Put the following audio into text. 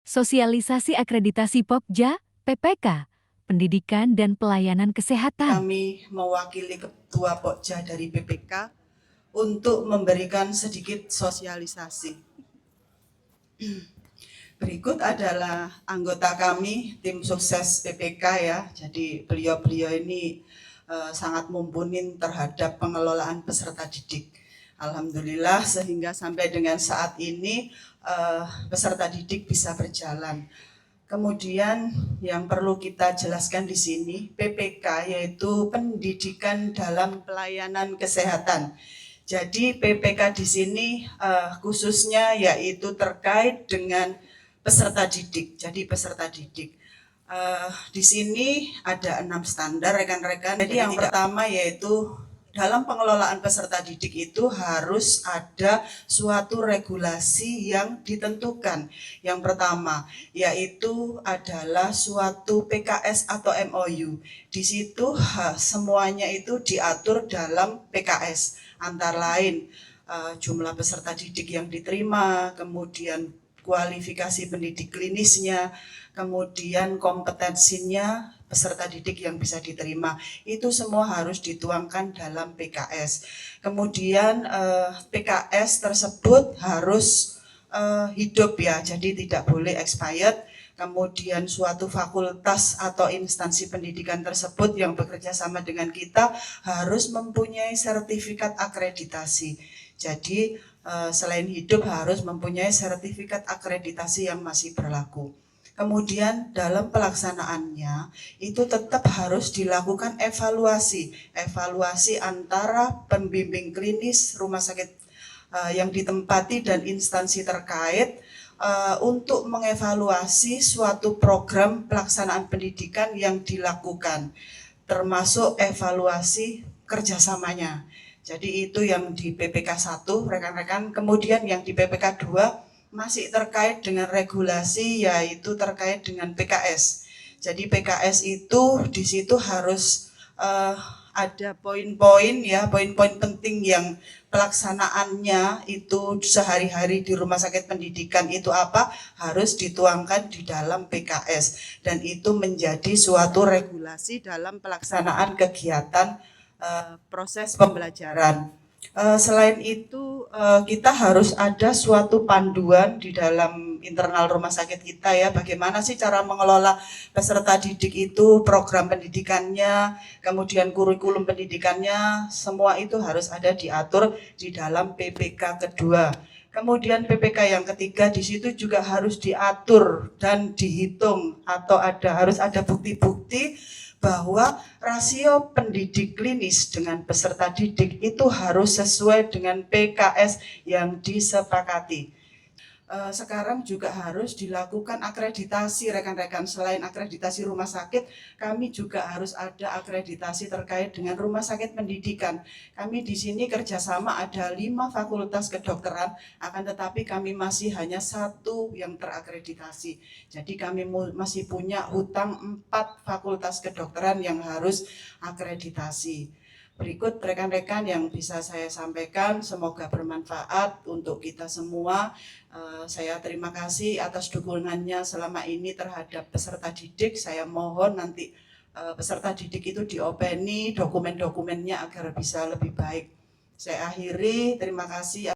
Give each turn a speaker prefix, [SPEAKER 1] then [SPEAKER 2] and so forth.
[SPEAKER 1] Sosialisasi akreditasi Pokja, PPK, Pendidikan dan Pelayanan Kesehatan.
[SPEAKER 2] Kami mewakili Ketua Pokja dari PPK untuk memberikan sedikit sosialisasi. Berikut adalah anggota kami, tim sukses PPK ya. Jadi beliau-beliau ini sangat mumpuni terhadap pengelolaan peserta didik. Alhamdulillah sehingga sampai dengan saat ini peserta didik bisa berjalan. Kemudian yang perlu kita jelaskan di sini, PPK yaitu Pendidikan dalam Pelayanan Kesehatan. Jadi PPK di sini khususnya yaitu terkait dengan peserta didik. Jadi peserta didik. Di sini ada 6 standar rekan-rekan. Jadi yang pertama yaitu dalam pengelolaan peserta didik itu harus ada suatu regulasi yang ditentukan. Yang pertama yaitu adalah suatu PKS atau MOU. Di situ semuanya itu diatur dalam PKS. Antara lain jumlah peserta didik yang diterima, kemudian kualifikasi pendidik klinisnya, kemudian kompetensinya peserta didik yang bisa diterima, itu semua harus dituangkan dalam PKS. Kemudian PKS tersebut harus hidup ya, jadi tidak boleh expired. Kemudian suatu fakultas atau instansi pendidikan tersebut yang bekerja sama dengan kita harus mempunyai sertifikat akreditasi. Jadi selain hidup harus mempunyai sertifikat akreditasi yang masih berlaku. Kemudian dalam pelaksanaannya itu tetap harus dilakukan evaluasi antara pembimbing klinis rumah sakit yang ditempati dan instansi terkait untuk mengevaluasi suatu program pelaksanaan pendidikan yang dilakukan, termasuk evaluasi kerjasamanya. Jadi itu yang di PPK 1 rekan-rekan. Kemudian yang di PPK 2 masih terkait dengan regulasi, yaitu terkait dengan PKS. Jadi PKS itu di situ harus ada poin-poin ya, poin-poin penting yang pelaksanaannya itu sehari-hari di rumah sakit pendidikan itu apa, harus dituangkan di dalam PKS, dan itu menjadi suatu regulasi dalam pelaksanaan kegiatan proses pembelajaran. Selain itu kita harus ada suatu panduan di dalam internal rumah sakit kita ya, bagaimana sih cara mengelola peserta didik itu, program pendidikannya, kemudian kurikulum pendidikannya, semua itu harus ada diatur di dalam PPK kedua. Kemudian PPK yang ketiga di situ juga harus diatur dan dihitung atau harus ada bukti-bukti bahwa rasio pendidik klinis dengan peserta didik itu harus sesuai dengan PKS yang disepakati. Sekarang juga harus dilakukan akreditasi rekan-rekan. Selain akreditasi rumah sakit, kami juga harus ada akreditasi terkait dengan rumah sakit pendidikan. Kami di sini kerjasama ada 5 fakultas kedokteran, akan tetapi kami masih hanya 1 yang terakreditasi. Jadi kami masih punya hutang 4 fakultas kedokteran yang harus akreditasi. Berikut rekan-rekan yang bisa saya sampaikan, semoga bermanfaat untuk kita semua. Saya terima kasih atas dukungannya selama ini terhadap peserta didik. Saya mohon nanti peserta didik itu diopeni dokumen-dokumennya agar bisa lebih baik. Saya akhiri, terima kasih.